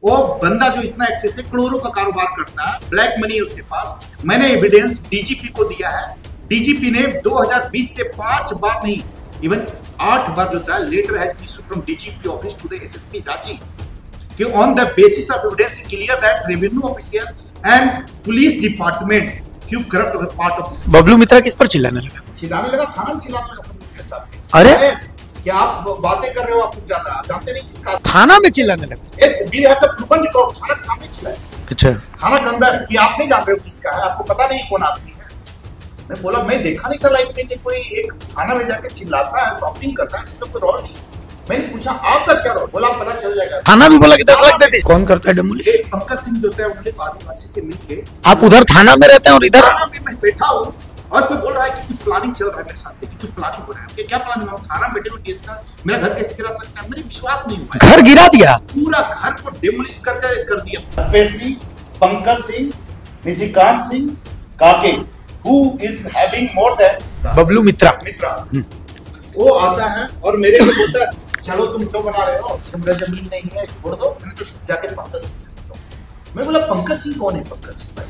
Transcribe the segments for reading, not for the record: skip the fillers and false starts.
वो बंदा जो इतना एक्सेस है, करोड़ों का कारोबार करता है, ब्लैक मनी है उसके पास। मैंने एविडेंस डीजीपी को दिया है। डीजीपी ने 2020 से 5 बार नहीं, इवन 8 बार जो था letter has issued from DGP office to the SSP Ranchi कि on the basis of evidence clear that revenue official and police department क्यों corrupt part of this. Bablu Mitra किस पर चिल्लाने लगा? थाना में चिल्लाने लगा सब। अरे क्या आप बातें कर रहे हो? आपको जानते नहीं किसका थाना में चिल्लाने लगा? Yes, we have the proven record. थाना के सामने चिल्लाए। अच्छा, थाना के अंदर कि आप नहीं जान रहे हो किसका है, आपको पता नहीं कौन आदमी है। मैं बोला मैं देखा नहीं था लाइव में कोई एक थाना में जाके चिल्लाता है, शॉपिंग करता है जिसका कोई रोल नहीं। मैंने पूछा आपका क्या रोल? बोला पता चल जाएगा। थाना भी बोला कि 10 लाख देते। कौन करता है डेमोलिश? पंकज सिंह जो है उन्होंने आदिवासी से मिलके। आप उधर थाना में रहते हैं और इधर थाना में मैं बैठा हूँ और कोई बोल रहा है कि कुछ प्लानिंग चल रहा है मेरे साथ, कि कुछ प्लानिंग हो रहा है। क्या प्लानिंग हो? थाना में बैठे केस का मेरा घर कैसे गिरा सकता है? मेरे विश्वास नहीं हुआ। घर गिरा दिया, पूरा घर को डेमोलिश कर दिया। स्पेशली पंकज सिंह, निशिकांत सिंह काके, who is having more than Bablu मित्रा वो आता है और मेरे को बोलता है चलो तुम क्यों बना रहे हो, तुम्हारा जमीन नहीं है, छोड़ दो। मैंने तो जाके पंकज सिंह से पूछा। मैं बोला पंकज सिंह कौन है? पंकज सिंह भाई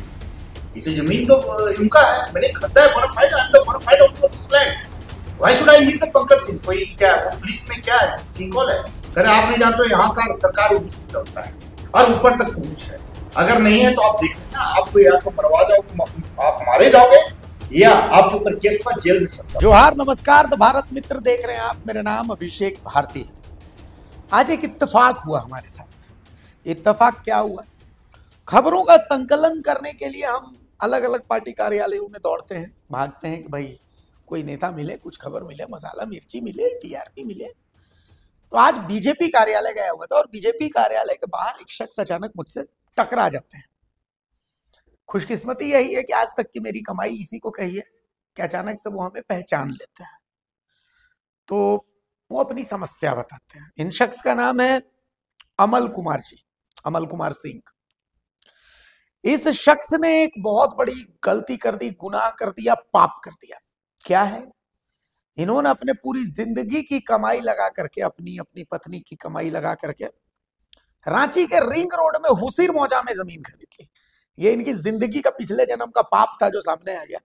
ये तो जमीन तो इनका है, मैंने खरीदा है, bonafide I am the bona fide of this land. Why should I meet the Pankaj Singh? कोई क्या है वो पुलिस में क्या है, किंग कॉल है? अगर आप नहीं जानते हो यहाँ का सरकार ओबीसी चलता है और ऊपर तक पहुंच है। अगर नहीं है तो आप देख लेना, आपको या तो मरवा जाओ, आप मारे जाओगे या आपके ऊपर केस पर जेल में सकता। जोहार, नमस्कार, द भारत मित्र देख रहे हैं आप। मेरा नाम अभिषेक भारती है। आज एक इत्तेफाक हुआ हमारे साथ। इत्तेफाक क्या हुआ? खबरों का संकलन करने के लिए हम अलग अलग पार्टी कार्यालयों में दौड़ते हैं, भागते हैं कि भाई कोई नेता मिले, कुछ खबर मिले, मसाला मिर्ची मिले, टीआरपी मिले। तो आज बीजेपी कार्यालय गया हुआ था और बीजेपी कार्यालय के बाहर एक शख्स अचानक मुझसे टकरा जाते हैं। खुशकिस्मती यही है कि आज तक की मेरी कमाई इसी को कही है कि अचानक से वो हमें पहचान लेते हैं। तो वो अपनी समस्या बताते हैं। इन शख्स का नाम है अमल कुमार जी, अमल कुमार सिंह। इस शख्स ने एक बहुत बड़ी गलती कर दी, गुनाह कर दिया, पाप कर दिया। क्या है? इन्होंने अपने पूरी जिंदगी की कमाई लगा करके, अपनी पत्नी की कमाई लगा करके रांची के रिंग रोड में हुसीर मौजा में जमीन खरीद ली। ये इनकी जिंदगी का पिछले जन्म का पाप था जो सामने आ गया।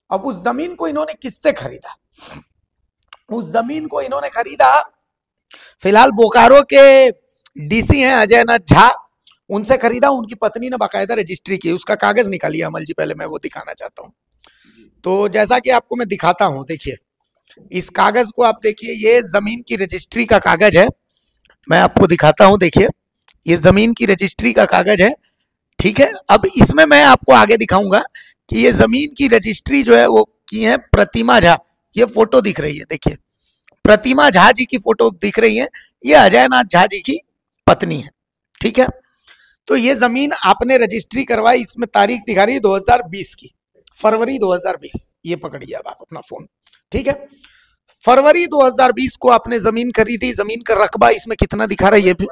अब उस जमीन को इन्होंने किससे खरीदा? उस जमीन को इन्होंने खरीदा, फिलहाल बोकारो के डीसी हैं अजय नाथ झा, उनसे खरीदा। उनकी पत्नी ने बाकायदा रजिस्ट्री की, उसका कागज निकालिए अमल जी, पहले मैं वो दिखाना चाहता हूं। तो जैसा कि आपको मैं दिखाता हूं, देखिए इस कागज को आप देखिए, ये जमीन की रजिस्ट्री का कागज है। मैं आपको दिखाता हूं, देखिए ये जमीन की रजिस्ट्री का कागज है, ठीक है। अब इसमें मैं आपको आगे दिखाऊंगा कि ये जमीन की रजिस्ट्री जो है वो की है प्रतिमा झा। ये फोटो दिख रही है, देखिए प्रतिमा झा जी की फोटो दिख रही है, ये अजय नाथ झा जी की पत्नी है, ठीक है। तो ये जमीन आपने रजिस्ट्री करवाई, इसमें तारीख दिखा रही है 2020 की, फरवरी 2020। ये पकड़िए अब आप अपना फोन, ठीक है। फरवरी 2020 को आपने जमीन खरीदी। जमीन का रकबा इसमें कितना दिखा रहा है? ये भी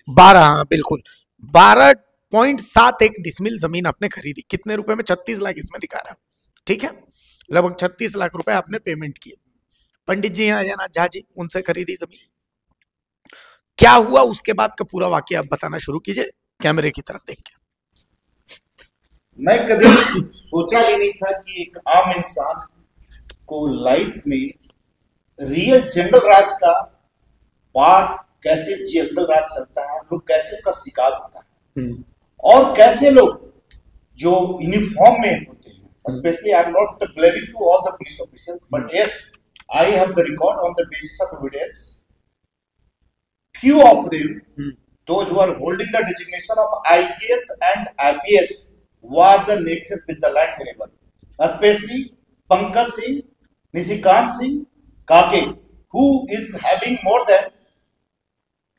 12, हाँ बिल्कुल 12.71 डिसमिल जमीन आपने खरीदी। कितने रुपए में? 36 लाख इसमें दिखा रहा है, ठीक है। लगभग 36 लाख रुपए आपने पेमेंट किए। पंडित जी हैं अजय नाथ झा जी, उनसे खरीदी जमीन। क्या हुआ उसके बाद का पूरा वाकया आप बताना शुरू कीजिए कैमरे की तरफ देख के। मैं कभी सोचा भी नहीं था कि एक आम इंसान को लाइफ में रियल जंगल राज का पार्ट कैसे, जंगल राज चलता है, लोग कैसे उसका शिकार होता है और कैसे लोग जो यूनिफॉर्म में होते हैं, specially I am not blaming to all the police officers, but yes I have the record on the basis of evidence, few of them, those who are holding the designation of IPS and IPS, were the nexus with the land grabber, especially Pankaj Singh, Nishikant Singh Kake, who is having more than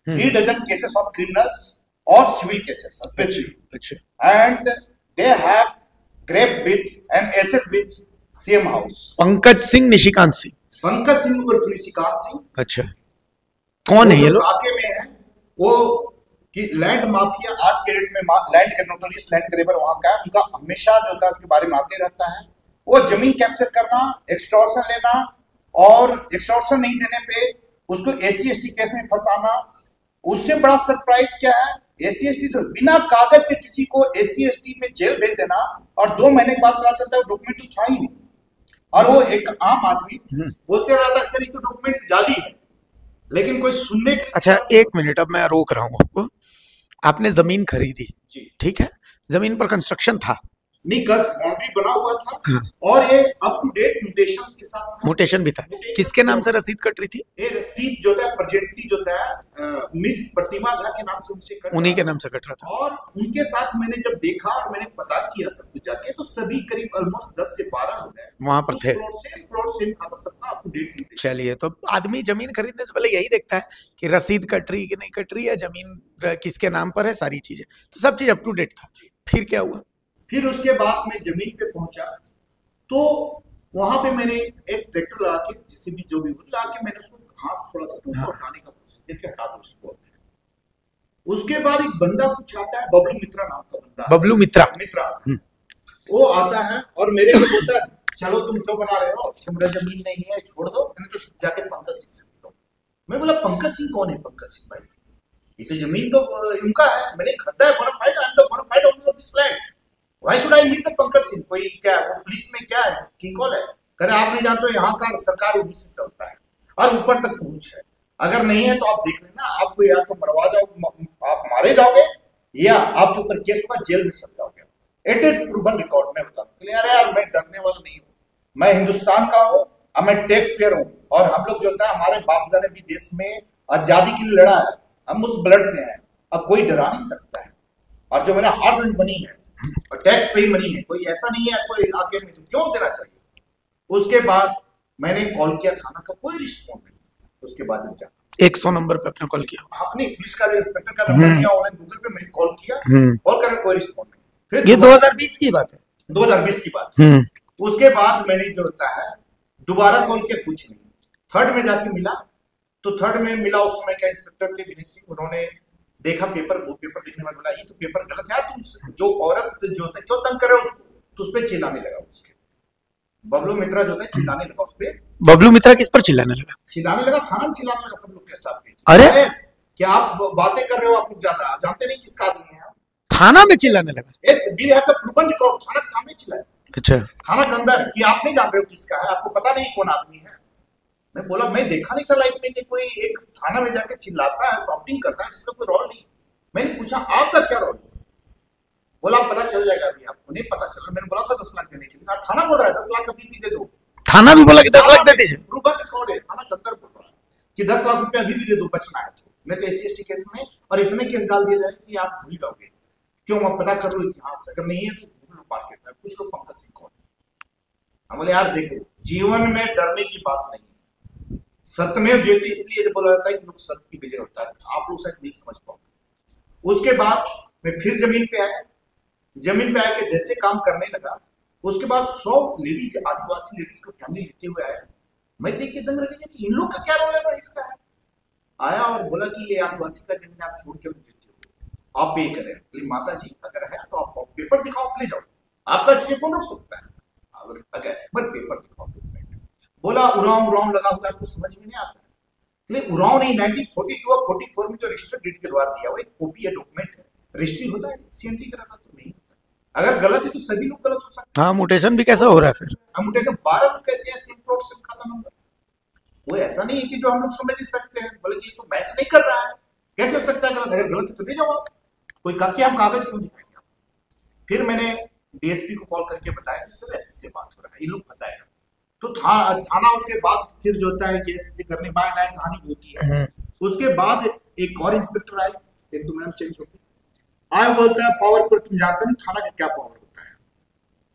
3 dozen cases of criminals or civil cases, especially, and they have grabbed with and SS with same house. Pankaj Singh, Nishikant Singh, Pankaj Singh और निशिकांत सिंह, अच्छा कौन है ये लोग? काके में है वो कि लैंड माफिया आज के डेट में लैंड नोटोरियस लैंड ग्रैबर वहां का है। उनका हमेशा जो होता है उसके बारे में आते रहता है। वो जमीन कैप्चर करना, एक्सटॉर्शन लेना और एक्सटॉर्शन नहीं देने पे उसको एससी एसटी केस में फंसाना। उससे बड़ा सरप्राइज क्या है, SC/ST तो बिना कागज के किसी को SC/ST में जेल भेज देना और 2 महीने के बाद पता चलता है वो डॉक्यूमेंट तो था ही नहीं, और वो एक आम आदमी बोलते रहता है सर ये तो डॉक्यूमेंट जाली है, लेकिन कोई सुनने के। अच्छा 1 मिनट, अब मैं रोक रहा हूँ आपको। आपने जमीन खरीदी, ठीक है, जमीन पर कंस्ट्रक्शन था, नहीं कस बाउंड्री बना हुआ था और ये अप टू डेट म्यूटेशन के साथ, म्यूटेशन भी था। किसके नाम से रसीद कट रही थी? ये रसीद जो था प्रेजेंटली जो था मिस प्रतिमा झा के नाम से उनसे कट, उन्हीं के नाम से कट रहा था। और उनके साथ मैंने जब देखा और मैंने पता किया सब कुछ जाके, तो सभी करीब ऑलमोस्ट 10 से 12 हो गए वहां पर थे। प्लॉट सेम खाता, सबका अप टू डेट। चलिए, तो आदमी जमीन खरीदने से पहले यही देखता है कि रसीद कट रही कि नहीं कट रही है, जमीन किसके नाम पर है, सारी चीजें, तो सब चीज अप टू डेट था। फिर क्या हुआ? फिर उसके बाद मैं जमीन पे पहुंचा तो वहां पे मैंने एक ट्रैक्टर लगा के, जिसे भी जो भी लगा के, मैंने उसको घास थोड़ा सा हटाने का कोशिश करके हटा दो उसको। उसके बाद एक बंदा कुछ आता है, बबलू मित्रा नाम का बंदा, बबलू मित्रा वो आता है और मेरे को बोलता है चलो तुम क्यों बना रहे हो, तुम्हारा जमीन नहीं है, छोड़ दो, मैंने तो जाके पंकज सिंह से बोला। मैं बोला पंकज सिंह कौन है? पंकज सिंह भाई ये तो जमीन तो उनका है, मैंने खरीदा है, bonafide, I am the bonafide owner of this land, why should I meet the Pankaj Singh? कोई क्या है, वो पुलिस में क्या है, किंग कॉल है? कह आप नहीं जानते, यहाँ का सरकार उन्हीं से चलता है और ऊपर तक पहुंच है, अगर नहीं है तो आप देख लेना, आपको या तो मरवा जाओ, आप मारे जाओगे, या आपके ऊपर केस होगा, जेल में सड़ जाओगे। इट इज प्रूवन रिकॉर्ड में बता। यार मैं डरने वाला नहीं हूँ, मैं हिंदुस्तान का हूँ और मैं टैक्स पेयर हूँ, और हम लोग जो होता है हमारे बाप दादा ने भी देश में आजादी के लिए लड़ा है, हम उस ब्लड से हैं, अब कोई डरा नहीं सकता है। और जो मेरा हार्ड अर्न मनी है और टैक्स पे मनी है, कोई ऐसा नहीं है कोई इलाके में क्यों देना चाहिए। उसके बाद मैंने कॉल किया थाना का, कोई रिस्पॉन्स नहीं। उसके बाद जब जाना 100 नंबर पे अपने कॉल किया, हाँ नहीं पुलिस का इंस्पेक्टर का नंबर दिया, ऑनलाइन गूगल पे मैंने कॉल किया, कॉल करने कोई रिस्पॉन्स नहीं। फिर ये 2020 की बात है, 2020 की बात। उसके बाद मैंने जो होता है दोबारा कॉल किया, कुछ नहीं। थर्ड में जाके मिला, तो थर्ड में मिला उस समय का इंस्पेक्टर थे विनय सिंह, उन्होंने देखा पेपर, वो पेपर देखने में बोला ये तो पेपर गलत है, तुम जो औरत जो होता है क्यों तंग करे उसको, तो उस पर चिल्लाने लगा। उसके बबलू मित्रा जो है चिल्लाने लगा उस पर। बबलू मित्रा किस पर चिल्लाने लगा? चिल्लाने लगा, थाना में चिल्लाने लगा सब लोग के स्टाफ पे। अरे क्या आप बातें कर रहे हो, आप लोग जानते नहीं किसका आदमी है? थाना में चिल्लाने लगा? Yes, we have the proven record, थाना के सामने चिल्लाया। अच्छा, थाना के अंदर कि आप नहीं जान रहे हो किसका है, आपको पता नहीं कौन आदमी है। मैं बोला मैं देखा नहीं था लाइफ में कि कोई एक थाना में जाके चिल्लाता है, शॉपिंग करता है जिसका कोई रोल नहीं। मैंने पूछा आपका क्या रोल है? बोला पता चल जाएगा, अभी आपको नहीं पता चल रहा। मैंने बोला था 10 लाख देने के लिए, थाना बोल रहा है 10 लाख अभी भी दे दो। थाना भी बोला कि 10 लाख दे दीजिए, प्रूवन रिकॉर्ड है, थाना के अंदर बोल रहा है कि 10 लाख रुपए अभी भी दे दो, बचना है तो। मैं तो SC/ST केस में और इतने केस डाल दिए जाए कि आप भूल जाओगे, क्यों आप पता कर लो इतिहास, अगर नहीं है तो ढूंढ लो मार्केट में, पूछ लो पंकज सिंह कौन है। हम बोले यार देखो जीवन में डरने की बात नहीं है, सत्यमेव जयते इसलिए बोला जाता है कि लोग सत्य की विजय होता है, आप लोग शायद नहीं समझ पाओगे। उसके बाद मैं फिर जमीन पे आया, जमीन पे आके जैसे काम करने लगा, उसके बाद 100 लेडीज, आदिवासी लेडीज को फैमिली लेते हुए आया। मैं देख के दंग रह गया कि इन लोग का क्या रोल है इसका है। आया और बोला कि ये आदिवासी का जमीन आप छोड़ क्यों देते हो, आप पे करें। बोली माता जी अगर है तो आप पेपर दिखाओ, आप ले जाओ, आपका चीजें कौन रोक सकता है, अगर बट पेपर दिखाओ। बोला उराव लगा हुआ, आपको समझ में नहीं आता है। उराव नहीं, 1942 और 44 में जो रजिस्टर डीड के द्वारा दिया, वो एक कॉपी है, डॉक्यूमेंट है, रजिस्ट्री होता है, CMT कराना तो नहीं होता। अगर गलत है तो सभी लोग गलत हो सकते हैं। हाँ, म्यूटेशन भी कैसा हो रहा है फिर? म्यूटेशन 12 लोग कैसे है, सेम प्लॉट सेम खाता नंबर, वो ऐसा नहीं है कि जो हम लोग समझ नहीं सकते हैं, बोले ये तो मैच नहीं कर रहा है, कैसे हो सकता है गलत? अगर गलत है तो ले जाओ आप, कोई कहा कि हम कागज क्यों दिखाएंगे आपको। फिर मैंने DSP को कॉल करके बताया कि सर ऐसे बात हो रहा है, ये लोग फंसाएगा। तो थाना उसके बाद फिर जो होता है कि ऐसे करने बाय बाय कहानी होती है। उसके बाद एक और इंस्पेक्टर आए, एक तो मैम चेंज होती आया, बोलता है पावर पर तुम जानते नहीं थाना का क्या पावर होता है।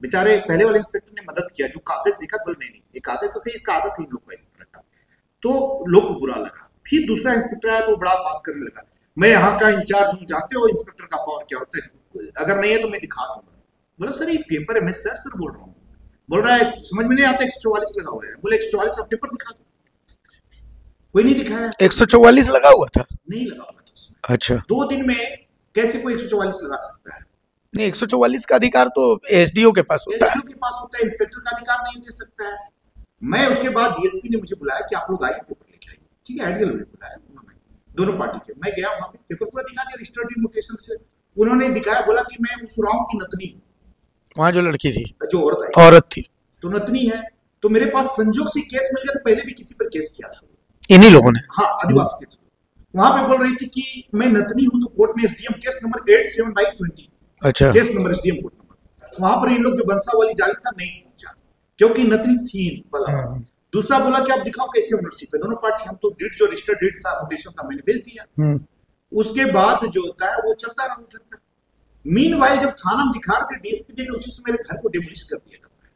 बेचारे पहले वाले इंस्पेक्टर ने मदद किया, जो कागज देखा बोल नहीं ये कागज तो सही, इसका आदत है इन लोग को इस तरह का, तो लोग को बुरा लगा। फिर दूसरा इंस्पेक्टर आया तो बड़ा बात करने लगा, मैं यहाँ का इंचार्ज हूँ, जानते हो इंस्पेक्टर का पावर क्या होता है, अगर नहीं है तो मैं दिखा दूंगा। बोला सर ये पेपर है, मैं सर बोल रहा हूँ। बोल रहा है समझ में नहीं आता, 144 लगा हुआ है। बोले 144 आप पेपर दिखा दो, कोई नहीं दिखाया। 144 लगा हुआ था? नहीं लगा हुआ था। अच्छा, 2 दिन में कैसे कोई 144 लगा सकता है? नहीं, 144 का अधिकार तो SDO के पास होता है, SDO के पास होता है, इंस्पेक्टर का अधिकार नहीं दे सकता है। मैं उसके बाद DSP ने मुझे बुलाया कि आप लोग आइए पेपर लेके आइए, ठीक है, आइडियल में बुलाया। दोनों पार्टी के। मैं गया वहां पे, पेपर पूरा दिखा दिया रजिस्टर्ड इन्विटेशन से। उन्होंने दिखाया, बोला कि मैं उस राम की नतनी हूँ, वहां जो लड़की थी, जो औरत थी, तो नतनी है। तो मेरे पास संजोग से केस मिल गया, तो पहले भी किसी पर केस किया था इन्हीं लोगों ने, हाँ, आदिवासी के थ्रू। वहां पे बोल रही थी कि मैं नतनी हूं, तो कोर्ट ने एसडीएम केस नंबर 87/20, अच्छा, case number SDM court number, वहां पर इन लोग जो बंसा वाली जाली था नहीं पहुंचा, क्योंकि नतनी थी बोला। दूसरा बोला कि आप दिखाओ कैसे ओनरशिप है। दोनों पार्टी, हम तो डीड जो रजिस्टर्ड डीड था, नोटेशन था, मैंने भेज दिया। उसके बाद जो होता है वो चलता रहा उधर का। मीनवाइल जब थाना में दिखा रहे थे डीएसपी ने, उसी से मेरे घर को डिमोलिश कर दिया जाता है।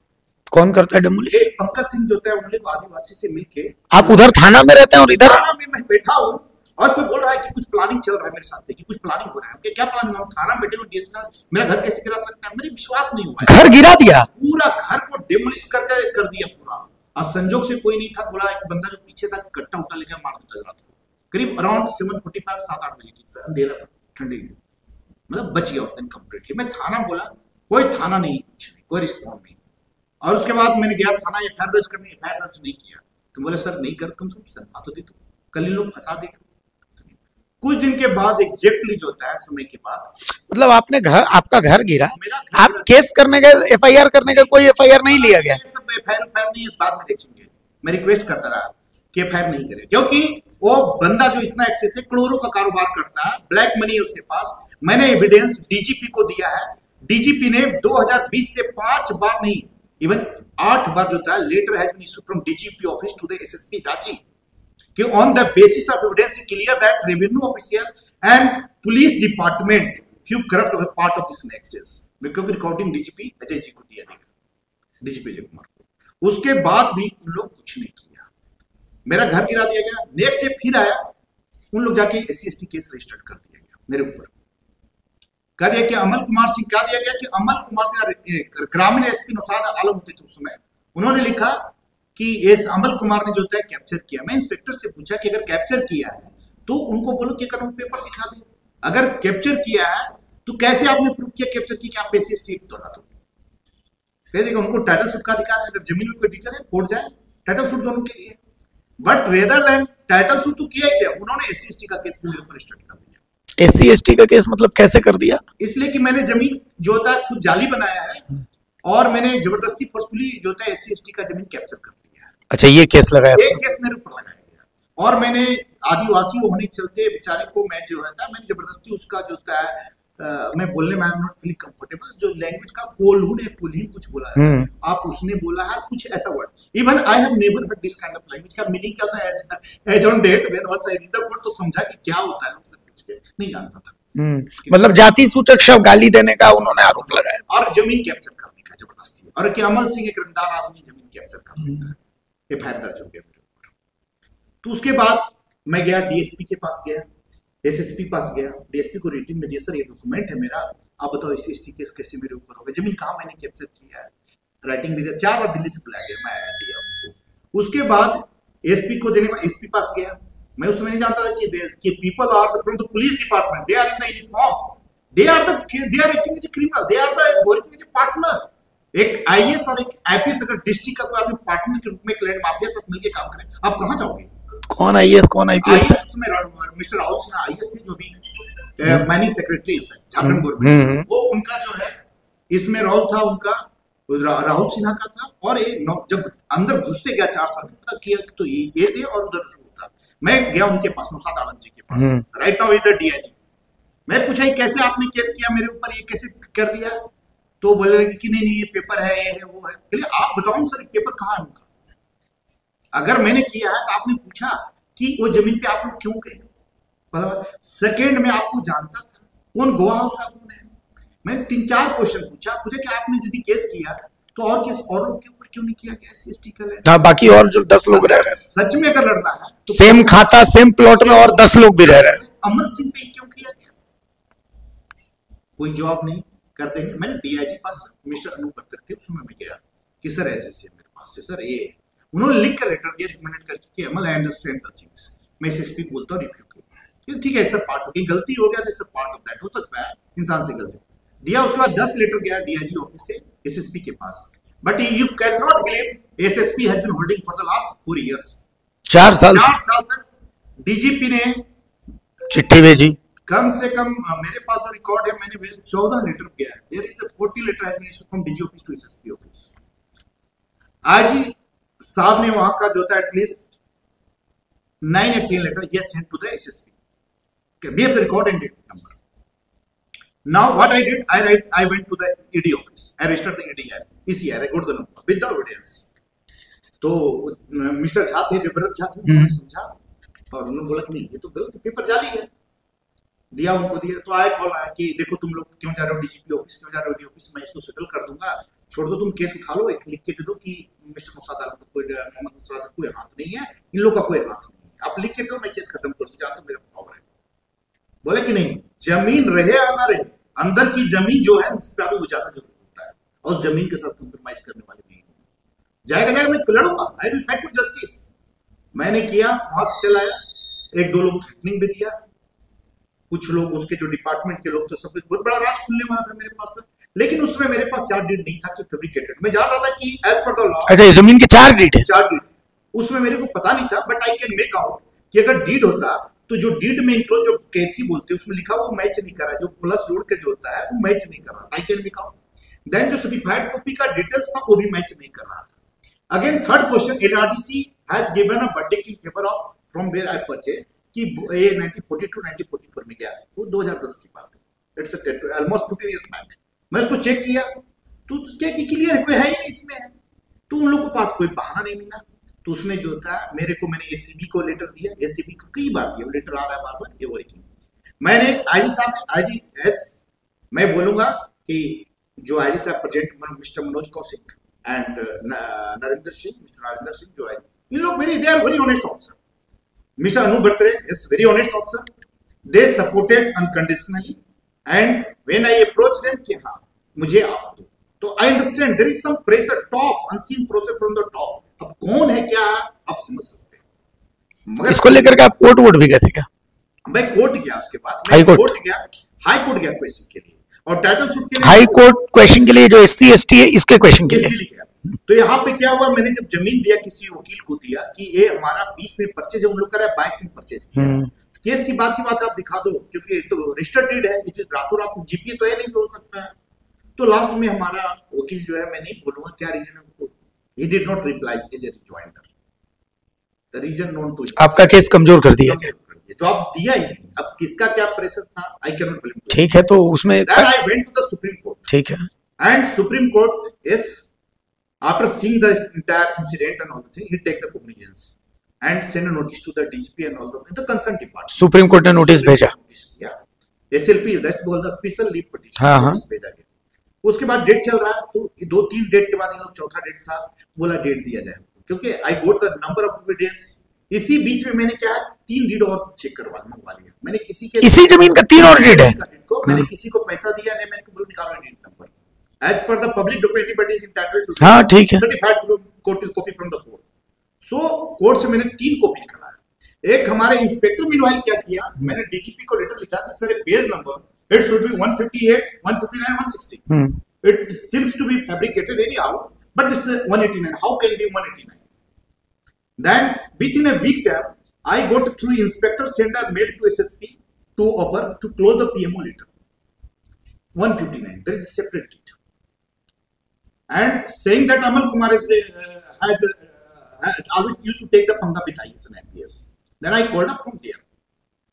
कौन करता है डिमोलिश? पंकज सिंह जो होता है, उन लोग आदिवासी से मिलके। आप उधर थाना में रहते हैं और इधर थाना में मैं बैठा हूँ, और कोई बोल रहा है कि कुछ प्लानिंग चल रहा है मेरे साथ, कि कुछ प्लानिंग हो रहा है। क्या प्लानिंग हो? थाना में बैठे हुए डीएसपी मेरा घर कैसे गिरा सकता है? मुझे विश्वास नहीं हुआ। घर गिरा दिया, पूरा घर को डिमोलिश कर दिया पूरा। और संजोग से कोई नहीं था, बोला एक बंदा जो पीछे था, कट्टा उठा लेकर मार देता था। करीब अराउंड 7:45 7-8 बजे थी, अंधेरा था, ठंडी, मतलब बच गया उस दिन कंप्लीटली। मैं थाना बोला, कोई थाना नहीं, कुछ नहीं, कोई रिस्पॉन्स नहीं। और उसके बाद मैंने गया थाना, एफआईआर दर्ज करने, एफआईआर दर्ज नहीं किया। तो बोले सर नहीं कर, कम से कम सर तो दे दो, कल इन लोग फंसा देगा। कुछ दिन के बाद एग्जैक्टली जो होता है समय के बाद, मतलब आपने घर, आपका घर गिरा, आप केस करने गए, एफआईआर करने का कोई एफआईआर नहीं लिया गया? सब एफआईआर नहीं, बाद में देखेंगे। मैं रिक्वेस्ट करता रहा कि एफआईआर नहीं करे, क्योंकि वो बंदा जो इतना एक्सेस है, करोड़ों का कारोबार करता है, ब्लैक मनी है उसके पास। मैंने एविडेंस डीजीपी को दिया है। डीजीपी ने 2020 से 5 बार नहीं, इवन 8 बार जो होता है, letter has been issued from DGP office to the SSP Ranchi, कि on the basis of evidence clear that revenue official and police department few corrupt of a part of this nexus, क्योंकि recording DGP Ajay ji को दिया गया, DGP Ajay Kumar को। उसके बाद भी उन लोग कुछ नहीं किया, मेरा घर गिरा दिया गया। नेक्स्ट डे फिर आया, उन लोग जाके SC/ST केस रजिस्टर्ड कर दिया गया मेरे ऊपर। कह दिया कि अमल कुमार सिंह, क्या दिया गया कि अमल कुमार सिंह ग्रामीण एसपी नौशाद आलम होते थे उस समय, उन्होंने लिखा कि ये अमल कुमार ने जो होता है कैप्चर किया। मैं इंस्पेक्टर से पूछा कि अगर कैप्चर किया है तो उनको बोलो कि कानून पेपर दिखा दे, अगर कैप्चर किया है तो कैसे आपने प्रूव किया कैप्चर की कि आप SC/ST दौड़ा दो? कह देगा उनको टाइटल सूट का अधिकार है, अगर जमीन में कोई दिक्कत है कोर्ट जाए, टाइटल सूट दोनों के लिए। But rather than title suit तो किया क्या, उन्होंने SC/ST का केस मेरे ऊपर रजिस्टर कर दिया। SC/ST का केस मतलब कैसे कर दिया? इसलिए कि मैंने जमीन जो होता है खुद जाली बनाया है, और मैंने जबरदस्ती फोर्सफुली जो होता है SC/ST का जमीन कैप्चर कर दिया। अच्छा, ये केस लगाया, ये केस मेरे ऊपर लगाया गया। और मैंने आदिवासी होने के चलते बेचारे को, मैं जो है मैंने जबरदस्ती उसका जो होता है, मैं बोलने में आई एम नॉट फीलिंग कंफर्टेबल, जो लैंग्वेज का कोल्हून कुछ बोला है, आप उसने बोला है कुछ ऐसा word, even I have never heard this kind of language. का मीनिंग क्या होता है as on date when was I read the word, तो समझा कि क्या होता है, नहीं जानता था। मतलब जाति सूचक शब्द गाली देने का उन्होंने आरोप लगाया, और जमीन कैप्चर करने का जबरदस्ती, और कि अमल सिंह एक रंगदार आदमी जमीन कैप्चर करने का एफआईआर दर्ज हो गया मेरे ऊपर। तो उसके बाद मैं गया डीएसपी के पास, गया एसएसपी पास गया, डीएसपी को रेटिंग में दिया, सर ये डॉक्यूमेंट है मेरा, आप बताओ SC/ST केस कैसे मेरे ऊपर होगा, जमीन कहाँ मैंने कैप्चर किया है, राइटिंग में दिया। 4 बार दिल्ली से बुलाया गया, मैं आया दिया उनको। उसके बाद एसपी को देने में एसपी पास गया। मैं उसमें नहीं जानता था कि people are from the police department, they are in the uniform, they are acting as a criminal, they are the working as a partner. एक आईएएस और एक आईपीएस अगर डिस्ट्रिक्ट का कोई आदमी पार्टनर के रूप में क्लाइंट माफिया साथ मिलकर काम करे, आप कहां जाओगे? कौन आईएएस कौन आईपीएस था? उसमें मिस्टर राहुल सिन्हा आईएएस थे, जो भी मैनेजिंग सेक्रेटरी है झारखंड गवर्नमेंट, वो उनका जो है, इसमें रोल था उनका राहुल सिन्हा का था। और ये जब अंदर घुसते गया 4 साल तक किया, तो ये थे और उधर था। मैं गया उनके पास, नौशाद आलम जी के पास, राइट नाउ इधर डीआईजी। मैं पूछा कैसे आपने केस किया मेरे ऊपर, ये कैसे कर दिया? तो बोले कि नहीं ये पेपर है, ये है, वो है। बोले आप बताओ सर पेपर कहाँ है उनका? अगर मैंने किया है तो आपने पूछा कि वो जमीन पे आप लोग क्यों गए? सेकेंड में आपको जानता था कौन गवाह उसका कौन है? मैंने 3-4 क्वेश्चन पूछा कि आपने यदि केस किया तो और केस और लोग के ऊपर क्यों नहीं किया गया? SC/ST का बाकी और जो 10 लोग रह रहे हैं, सच में अगर लड़ना है तो सेम खाता सेम प्लॉट में और 10 लोग भी रह रहे हैं, अमन सिंह पे क्यों किया गया? कोई जवाब नहीं कर देंगे। मैंने डीआईजी पास मिस्टर अनूप करते थे, उसमें मैं गया कि सर ऐसे मेरे पास से सर ये, उन्होंने लिख कर लेटर दिया रिकमेंड करके कि अमल आई अंडरस्टैंड द थिंग्स। मैं SSP को बोलता हूँ रिव्यू किया, ठीक है सर पार्ट हो गई, गलती हो गया, सर पार्ट ऑफ दैट, हो सकता है इंसान से गलती दिया। उसके बाद 10 लेटर गया डीआईजी ऑफिस से SSP के पास, but you can not believe SSP has been holding for the last 4 years, 4 साल तक डीजीपी ने चिट्ठी भेजी, कम से कम मेरे पास जो रिकॉर्ड है, मैंने 14 लेटर किया है। There is 40 letter has been issued from DG office to SSP office. IG साहब ने वहां का जो था एटलीस्ट 9 या 10 लेटर ही sent to the SSP. We have the record and date number. Now what I did, I went to the ED office. I registered the ED ECR. I got the number with the evidence. तो mister Jha थे, देवव्रत झा थे, उन्होंने समझा और उन्होंने बोला कि नहीं ये तो गलत पेपर जाली है, दिया उनको दिया। तो आए कॉल आया कि देखो तुम लोग क्यों जा रहे हो डीजीपी ऑफिस, क्यों जा रहे हो ED ऑफिस, मैं इसको सेटल कर दूंगा, छोड़ दो, तुम केस उठा लो, एक लिख के दे दो कि मिस्टर मुसाद आलम का कोई, मोहम्मद मुसाद का कोई हाथ नहीं है, इन लोगों का कोई हाथ नहीं है, आप लिख के दो, मैं केस खत्म कर दूं, तो मेरा पावर है। बोले कि नहीं, जमीन रहे या ना रहे, अंदर की जमीन जो है उस पर वो ज्यादा जरूरी होता है, और उस जमीन के साथ कॉम्प्रोमाइज करने वाले नहीं जाएगा, मैं लड़ूंगा, I will fight for justice. मैंने किया, वहां से चला आया, एक दो लोग थ्रेटनिंग भी दिया, कुछ लोग उसके जो डिपार्टमेंट के लोग, तो सब बहुत बड़ा राज खुलने वाला था मेरे पास था, लेकिन उसमें मेरे पास चार्ज डीड नहीं था कि फैब्रिकेटेड। मैं जान रहा था कि एज पर द लॉ, अच्छा ये जमीन के चार्ज डीड है, चार्ज डीड उसमें मेरे को पता नहीं था, but I can make out कि अगर डीड होता तो जो डीड में इंक्लोज जो कैथी बोलते हैं उसमें लिखा वो मैच नहीं कर रहा, जो प्लस जोड़ के जो होता है वो मैच नहीं कर रहा, I can make out. Then जो सर्टिफाइड कॉपी का डिटेल्स था वो भी मैच नहीं कर रहा था। Again third question, LRDC has given a verdict in favour of from where I purchase कि ये 1942 1944 में गया, वो 2010 की बात है, इट्स ऑलमोस्ट 15 इयर्स बैक। मैं उसको चेक किया तो क्या कि क्लियर है, कोई है ही नहीं इसमें है, तो उन लोगों के पास कोई बहाना नहीं मिला, तो उसने जो था मेरे को, मैंने एसीबी को लेटर दिया, एसीबी को कई बार दिया, लेटर आ रहा है बार बार, ये वर्किंग। मैंने आईजी साहब ने, आईजी एस, मैं बोलूंगा कि जो आईजी साहब present mister Manoj Kaushik and Narendra Singh, mister Narendra Singh जो है, इन लोग मेरे, they are very honest officer. Mister Anup Bartre is very honest officer, they supported unconditionally, and when I approach them कि हाँ मुझे आप दो, तो I understand there is some pressure, top unseen pressure from the top. अब कौन है क्या आप समझ सकते हैं, मगर इसको लेकर के आप कोर्ट वोट भी गए थे क्या? मैं कोर्ट गया, उसके बाद हाई कोर्ट गया, हाई कोर्ट गया क्वेश्चन के लिए, और टाइटल सूट के लिए हाई कोर्ट क्वेश्चन के लिए, जो SC ST है इसके क्वेश्चन के लिए गया। तो यहाँ पे क्या हुआ, मैंने जब जमीन दिया किसी वकील को दिया कि ये हमारा 20 में परचेज है, उन लोग कर रहा है 22 में परचेज किया, केस की बात आप दिखा दो, क्योंकि तो रजिस्टर्ड डीड है, रातों रात जीपीए तो है नहीं हो सकता है। तो लास्ट में हमारा वकील जो है, मैं नहीं बोलूंगा क्या रीजन है, he did not reply as a rejoinder, the reason known to you। आपका केस कमजोर कर दिया गया, तो आप दिया ही नहीं, अब किसका क्या प्रेशर था, आई कैन नॉट ब्लेम। ठीक है, तो उसमें then I went to the Supreme Court, ठीक है, and Supreme Court is, after seeing the entire incident and all the thing, he take the cognizance and send a notice to the DGP and all the concerned department। Supreme court ने notice भेजा, SLP, that's called the special leave petition, हाँ हाँ, भेजा गया। उसके बाद date चल रहा है, तो 2-3 डेट के बाद इन लोग चौथा डेट था, बोला डेट दिया जाए, क्योंकि I got the number of evidence. इसी बीच में मैंने क्या 3 डीड और चेक करवा मंगवा लिया, मैंने किसी के इसी जमीन का 3 और डीड है, मैंने किसी को पैसा दिया नहीं, मैंने बोला निकालो deed number as per the public document, anybody is entitled to, हाँ ठीक है, certified copy from the court. So court से मैंने 3 कॉपी निकाला। एक हमारे इंस्पेक्टर मीनवाइल क्या किया, मैंने डीजीपी को लेटर लिखा कि sir page number it should be 158 159 160, it seems to be fabricated anyhow, but it's 189, how can it be 189? Then within a week time, I got through inspector send a mail to SSP to offer to close the PMO letter 159, there is a separate deed, and saying that Amal Kumar is I would used to take the panga with IS and IPS. Then I called up from there,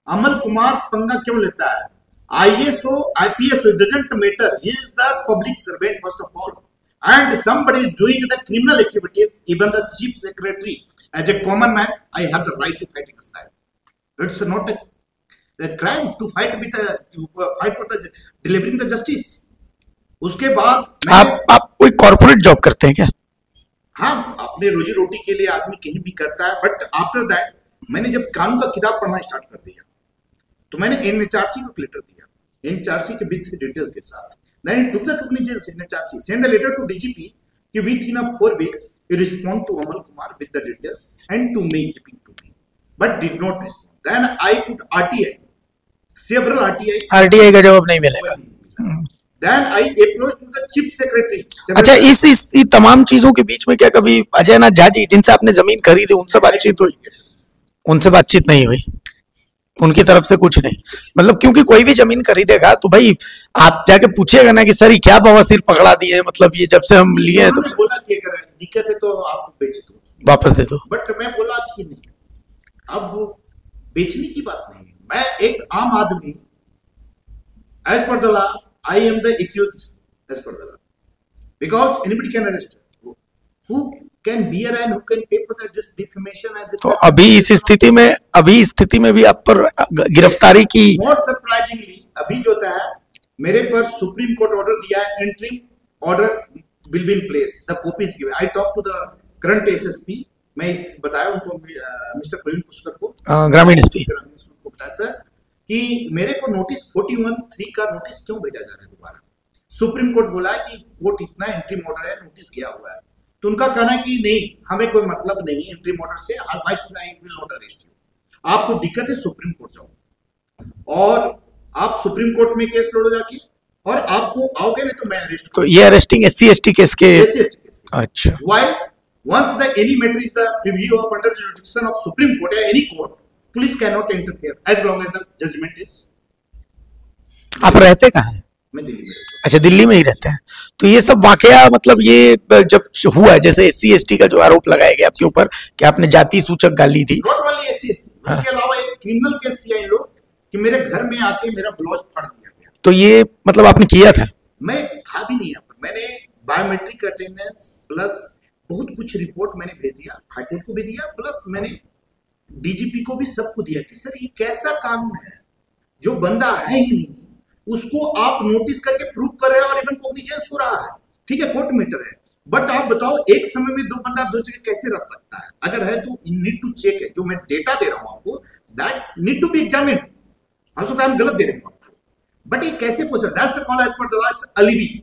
Amal Kumar panga क्यों लेता है, ISO, IPS, it doesn't matter. He is the public servant first of all, and somebody is doing the criminal activities. Even the chief secretary, as a common man, I have the right to fight against that. It's not a crime to fight with fight for the delivering the justice. उसके बाद आप कोई corporate job करते हैं क्या? हाँ, अपने रोजी रोटी के लिए आदमी कहीं भी करता है, बट आफ्टर दैट मैंने जब कानून का किताब पढ़ना स्टार्ट कर दिया, तो मैंने NHRC को लेटर दिया, NHRC के विथ डिटेल के साथ। Then it took the cognizance, NHRC send a letter to DGP कि within 4 weeks you respond to Amal Kumar with the details and to me keeping to me, but did not respond. Then I put RTI, several RTI का जवाब नहीं मिलेगा। Then I approached to the chief secretary। अच्छा, इस तमाम चीजों के बीच में क्या कभी अजय नाथ झा जी जिनसे आपने जमीन खरीदी उनसे बातचीत हुई? उनसे बातचीत नहीं हुई। उनकी तरफ से कुछ नहीं, मतलब क्योंकि कोई भी जमीन खरीदेगा तो भाई आप जाके पूछेगा ना कि सर ये क्या बवासीर पकड़ा दिए हैं, मतलब ये जब से हम लिए हैं तब से। बोला कि अगर दिक्कत है तो आप बेच दो, वापस दे दो, बट मैं बोला कि नहीं, अब बेचने की बात नहीं है। मैं एक आम आदमी, as per the law I am the accused as per the law, because anybody can arrest, who can bear and who can pay for this defamation and this. तो अभी इस स्थिति में भी आप पर गिरफ्तारी की। मोर सरप्राइजिंगली अभी जो है मेरे पर सुप्रीम कोर्ट ऑर्डर दिया है, entry order will be in place, the copy is given. I talk to the current SSP, मैं इस बताया उनको, मिस्टर प्रवीण पुष्कर को, ग्रामीण एसपी को बताया सर कि मेरे को नोटिस 41(3) का नोटिस क्यों भेजा जा रहा है दोबारा। सुप्रीम कोर्ट बोला है कि कोर्ट इतना एंट्री ऑर्डर है, नोटिस किया हुआ है, तो उनका कहना है कि नहीं हमें कोई मतलब नहीं एंट्री ऑर्डर से, why should I will not arrest you. आपको दिक्कत है सुप्रीम कोर्ट जाओ और आप सुप्रीम कोर्ट में केस लड़ो जाके, और आपको आओगे नहीं तो मैं अरेस्ट। तो ये अरेस्टिंग SC/ST केस के। अच्छा, why once the any matter is the preview of under the jurisdiction of Supreme Court or any court, police cannot interfere as long as the judgment is। आप रहते कहाँ हैं? मैं दिल्ली में। अच्छा, दिल्ली में ही रहते हैं। तो ये सब वाकया मतलब ये जब हुआ, जैसे SC/ST का जो आरोप लगाया गया आपके ऊपर कि आपने जाति सूचक गाली दी, नॉट ओनली SC/ST, इसके अलावा एक क्रिमिनल केस किया इन लोग कि मेरे घर में आके मेरा ब्लाउज फाड़ दिया गया। तो ये मतलब आपने किया था? मैं था भी नहीं, मैंने बायोमेट्रिक अटेंडेंस प्लस बहुत कुछ रिपोर्ट मैंने भेज दिया, हाईकोर्ट को भी दिया, प्लस मैंने डीजीपी को भी सबको दिया कि सर ये कैसा कानून है, जो बंदा है ही नहीं उसको आप नोटिस करके प्रूव कर रहे हैं और इवन कॉग्निजेंस हो रहा है, ठीक है कोर्ट मैटर है, बट आप बताओ एक समय में दो बंदा दो जगह कैसे रह सकता है? अगर है तो नीड टू चेक है, जो मैं डेटा दे रहा हूं आपको that need to be examine. हो सकता है हम गलत दे रहे हैं आपको, बट ये कैसे possible? That's called as per the law it's alibi.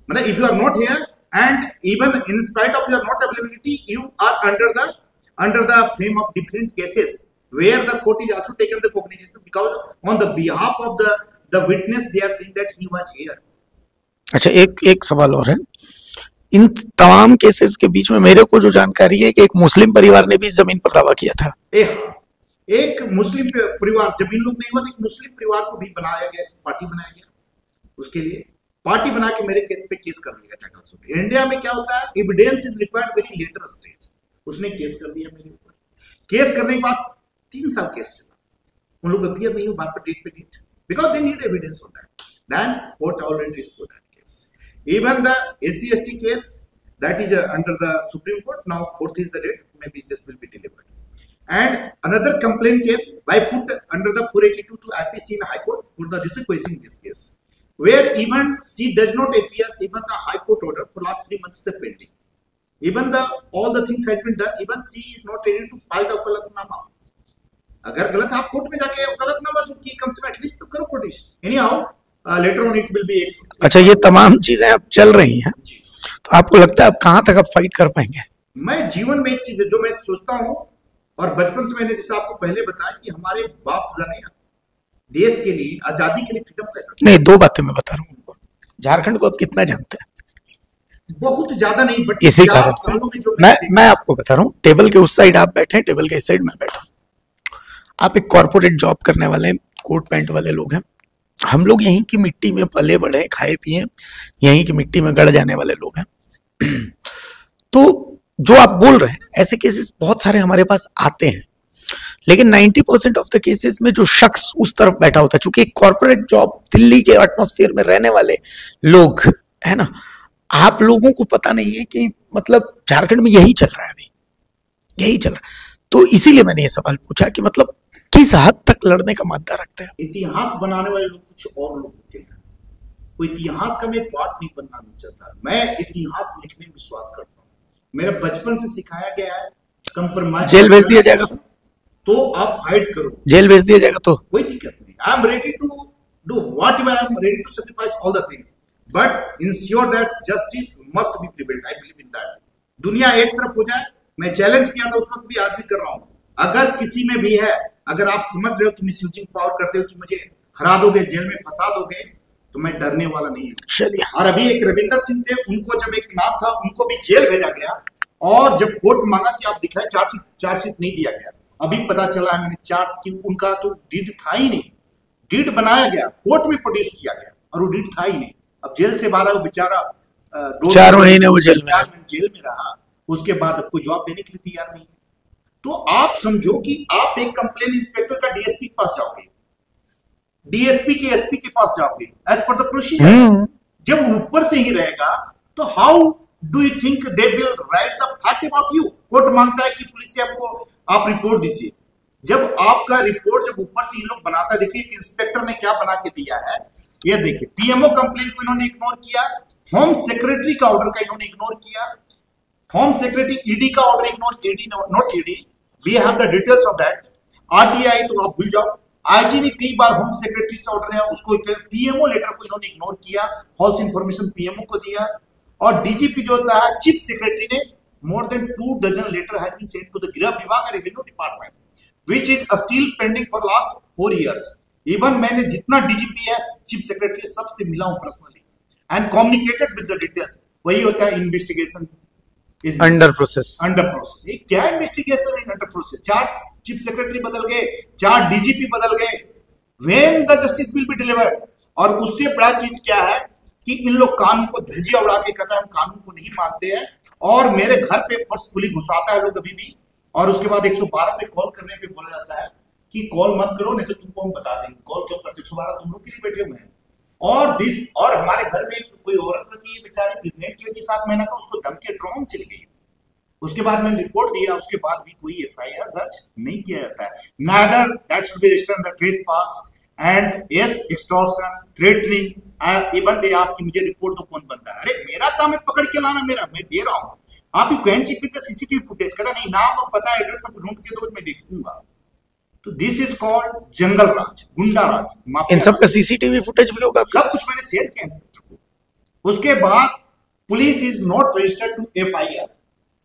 मतलब if you are not here and even in spite of your not availability, you are under the frame of different cases where the court is also taken the cognizance because on the behalf of the witness they are saying that he was here। अच्छा, एक सवाल और है, इन तमाम cases के बीच में मेरे को जो जानकारी है कि एक मुस्लिम परिवार ने भी जमीन पर दावा किया था। एक मुस्लिम परिवार, जब इन लोग नहीं हुआ तो एक मुस्लिम परिवार को भी बनाया गया, पार्टी बनाया गया, उसके लिए पार्टी बना के मेरे केस पे केस कर लिया टाइटल सूट। इंडिया में क्या होता है, evidence is required very later stage, उसने केस कर दिया मेरे ऊपर। केस करने के बाद 3 साल केस चला, उन लोग अपीयर नहीं हुआ, बात पर डेट पे date, because they need evidence on that, then court already dispose that case. Even the SC/ST case that is under the Supreme Court, now 4th is the date, maybe this will be delivered, and another complaint case I put under the 482 to IPC in High Court for the requesting this case, where even she does not appear, even the High Court order for last 3 months is pending, even all the things has been done, even she is not ready to file the वकालतनामा। अगर गलत आप court में जाके वकालतनामा दो कि कम से कम at least तो करो कोर्टिश, anyhow letter on it will be. अच्छा, ये तमाम चीजें अब चल रही हैं, तो आपको लगता है अब कहां तक आप फाइट कर पाएंगे? मैं जीवन में एक चीज है जो मैं सोचता हूँ, और बचपन से मैंने जैसे आपको पहले बताया कि हमारे बाप जाने देश के लिए, आजादी के लिए, फ्रीडम फाइटर। नहीं, 2 बातें मैं बता रहा हूँ। झारखंड को आप कितना जानते हैं? बहुत ज्यादा नहीं, बट इसी कारण से मैं आपको बता रहा हूँ, टेबल के उस साइड आप बैठे हैं, टेबल के इस साइड मैं बैठा हूँ। आप एक कॉर्पोरेट जॉब करने वाले कोट पैंट वाले लोग हैं, हम लोग यहीं की मिट्टी में पले बड़े, खाए पिए, यहीं की मिट्टी में गड़ जाने वाले लोग हैं। तो जो आप बोल रहे हैं, ऐसे केसेस बहुत सारे हमारे पास आते हैं, लेकिन 90% ऑफ द केसेस में जो शख्स उस तरफ बैठा होता है, चूंकि एक कॉर्पोरेट जॉब, दिल्ली के एटमॉस्फेयर में रहने वाले लोग है ना, आप लोगों को पता नहीं है कि मतलब झारखंड में यही चल रहा है, अभी यही चल रहा है। तो इसीलिए मैंने ये सवाल पूछा कि मतलब किस हद तक लड़ने का मादा रखते हैं। इतिहास बनाने वाले लोग कुछ और लोग होते हैं, कोई इतिहास का मैं पार्ट नहीं बनना नहीं चाहता, मैं इतिहास लिखने में विश्वास करता हूँ, मेरा बचपन से सिखाया गया है। कंप्रोमाइज, जेल भेज दिया जाएगा तो आप फाइट करो, जेल भेज दिया जाएगा तो कोई दिक्कत नहीं, I am ready to do whatever, I am ready to sacrifice all the things, but ensure that justice must be prevailed. I believe in that. दुनिया एक तरफ हो जाए, मैं चैलेंज किया था उस वक्त भी, आज भी कर रहा हूं, अगर किसी में भी है, अगर आप समझ रहे हो कि मिसयूजिंग पावर करते हो कि मुझे हरा दोगे, जेल में फंसा दोगे, तो मैं डरने वाला नहीं हूँ। और अभी एक रविंदर सिंह थे, उनको जब एक नाम था, उनको भी जेल भेजा गया, और जब कोर्ट मांगा कि आप दिखाए, चार्जशीट नहीं दिया गया, अभी पता चला है, मैंने चार्ट कि उनका तो डीड था ही नहीं, डीड बनाया गया, कोर्ट में प्रोड्यूस किया गया और वो डीड था ही नहीं। अब जेल से बाहर वो बेचारा 4 महीने वो जेल में रहा, उसके बाद अब कोई जवाब देने के लिए तैयार नहीं है। तो आप समझो कि आप एक कंप्लेन इंस्पेक्टर का डीएसपी के पास जाओगे, डीएसपी के एसपी के पास जाओगे एज पर द प्रोसीजर। जब ऊपर से ही रहेगा तो how do you think they will write the fact about you? Court मांगता है कि पुलिस से आपको आप रिपोर्ट दीजिए। जब आपका रिपोर्ट जब ऊपर से इन लोग बनाता है, देखिए इंस्पेक्टर ने क्या बना के दिया है, ये देखिए पीएमओ कंप्लेंट को इन्होंने इग्नोर किया, होम सेक्रेटरी का ऑर्डर का इन्होंने इग्नोर किया, होम सेक्रेटरी ईडी का order ignore, ED not ED, we have the details of that. RTI तो आप भूल जाओ, आईजी ने कई बार होम सेक्रेटरी से ऑर्डर है उसको, पीएमओ लेटर को इन्होंने इग्नोर किया, फॉल्स इंफॉर्मेशन पीएमओ को दिया। और डीजीपी जो होता है चीफ सेक्रेटरी ने more than 2 dozen letter has been sent to the गृह विभाग revenue department which is still pending for last 4 years. इवन मैंने जितना डीजीपी है चीफ सेक्रेटरी सबसे मिला हूं personally and communicated with the details. वही होता है इन्वेस्टिगेशन इज अंडर प्रोसेस। ये क्या investigation in under process? 4 chief secretary बदल गए, 4 डीजीपी बदल गए, when the justice will be delivered? और उससे बड़ा चीज क्या है कि इन लोग कानून को धज्जियां उड़ा के कहता है हम कानून को नहीं मानते हैं, और मेरे घर पे फोर्सफुली घुसाता है लोग अभी भी। और उसके बाद 112 पे कॉल करने पे बोला जाता है कि कॉल मत करो नहीं तो तुमको हम बता देंगे। कॉल क्यों करते? 112 तुम लोग के लिए बैठे हुए हैं। और हमारे घर में कोई औरत रहती है बेचारी प्रेग्नेंट की 7 महीना का, उसको धमकी ड्रोन चली गई, उसके बाद मैंने रिपोर्ट दिया, उसके बाद भी कोई एफआईआर दर्ज नहीं किया जाता है। Another that should be registered under trespass and yes extortion, threatening, even they ask कि मुझे रिपोर्ट तो कौन बनता है? अरे मेरा काम है पकड़ के लाना, मेरा मैं दे रहा हूं, आप you can check with the CCTV footage. कहता नहीं नाम और पता एड्रेस सब ढूंढ के दो मैं देखूंगा। तो दिस इज कॉल्ड जंगल राज, गुंडा राज। इन सब का सीसीटीवी फुटेज भी होगा, सब कुछ मैंने शेयर किया इंस्पेक्टर को। उसके बाद police is not registered to FIR.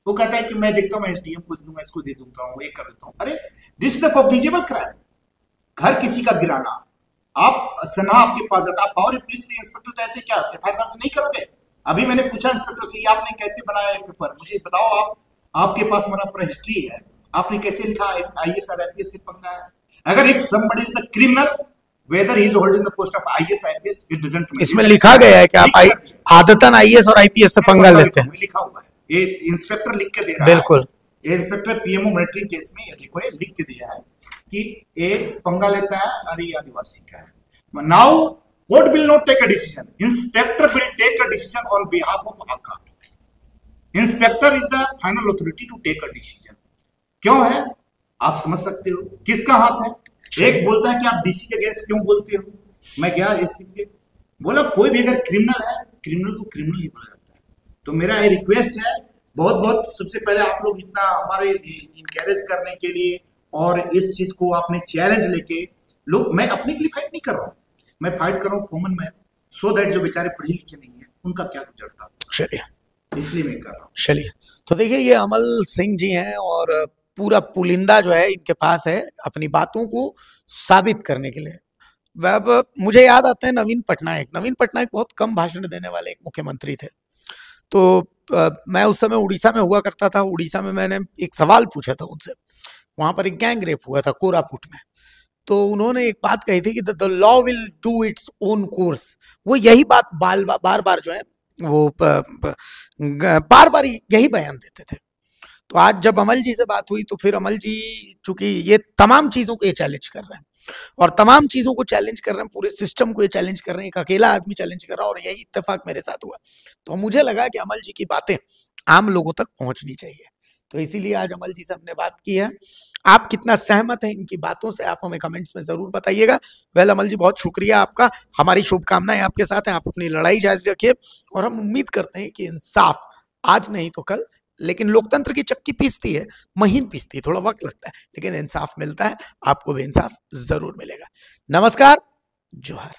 वो कहता है कि मैं देखता हूं मैं एसडीएम को दे दूंगा, इसको दे दूंगा, वो एक कर देता हूं। अरे this is the cognizable crime, घर किसी का गिराना। आप सना आपके पास जाता, आप और पुलिस से इंस्पेक्टर तो ऐसे क्या एफआईआर दर्ज नहीं करोगे? अभी मैंने पूछा इंस्पेक्टर से आपने कैसे बनाया पेपर, मुझे बताओ, आपके पास मेरा पूरा हिस्ट्री है, आपने कैसे लिखा आईएएस और आईपीएस से पंगा है? अगर if somebody is the criminal whether he is holding the post of IAS IPS it doesn't matter। इसमें लिखा गया है कि आप आदतन आईएएस और आईपीएस से पंगा लेते हैं, लिखा हुआ है, ये इंस्पेक्टर लिख के दे रहा है। बिल्कुल, ये इंस्पेक्टर पीएमओ मॉनिटरिंग केस में ये लिखो है, लिख के दिया है कि ये पंगा लेता है और ये आदिवासी का है। Now court will not take a decision, inspector will take a decision on behalf of आका। Inspector is the final authority to take a decision. क्यों है आप समझ सकते हो, किसका हाथ है? एक बोलता है कि आप डीसी के अगेंस्ट क्यों बोलते हो, मैं गया एसपी के बोला कोई भी अगर क्रिमिनल है, क्रिमिनल को क्रिमिनल ही बोला जाता है। तो मेरा ये रिक्वेस्ट है बहुत बहुत, सबसे पहले आप लोग इतना हमारे इनकरेज करने के लिए और इस चीज को आपने चैलेंज लेके लोग, मैं अपने के लिए फाइट नहीं कर रहा हूँ, मैं फाइट कर रहा हूँ कॉमन मैन, सो दैट जो बेचारे पढ़े लिखे नहीं है उनका क्या गुजरता, चलिए इसलिए मैं कर रहा हूँ। चलिए, तो देखिए ये अमल सिंह जी हैं और पूरा पुलिंदा जो है इनके पास है अपनी बातों को साबित करने के लिए। अब मुझे याद आते हैं नवीन पटनायक बहुत कम भाषण देने वाले एक मुख्यमंत्री थे। तो मैं उस समय उड़ीसा में हुआ करता था, उड़ीसा में मैंने एक सवाल पूछा था उनसे, वहां पर एक गैंग रेप हुआ था कोरापुट में। तो उन्होंने एक बात कही थी कि the law will do its own course. वो यही बात बार बार जो है वो बार बार यही बयान देते थे। तो आज जब अमल जी से बात हुई तो फिर अमल जी चूंकि ये तमाम चीजों को ये चैलेंज कर रहे हैं और तमाम चीजों को चैलेंज कर रहे हैं, पूरे सिस्टम को ये चैलेंज कर रहे हैं, एक अकेला आदमी चैलेंज कर रहा है और यही इत्तेफाक मेरे साथ हुआ। तो मुझे लगा कि अमल जी की बातें आम लोगों तक पहुंचनी चाहिए, तो इसीलिए आज अमल जी से हमने बात की है। आप कितना सहमत हैं इनकी बातों से आप हमें कमेंट्स में जरूर बताइएगा। वेल अमल जी बहुत शुक्रिया आपका, हमारी शुभकामनाएं आपके साथ हैं, आप अपनी लड़ाई जारी रखिए और हम उम्मीद करते हैं कि इंसाफ आज नहीं तो कल, लेकिन लोकतंत्र की चक्की पीसती है, महीन पीसती है, थोड़ा वक्त लगता है, लेकिन इंसाफ मिलता है, आपको भी इंसाफ जरूर मिलेगा। नमस्कार, जोहार।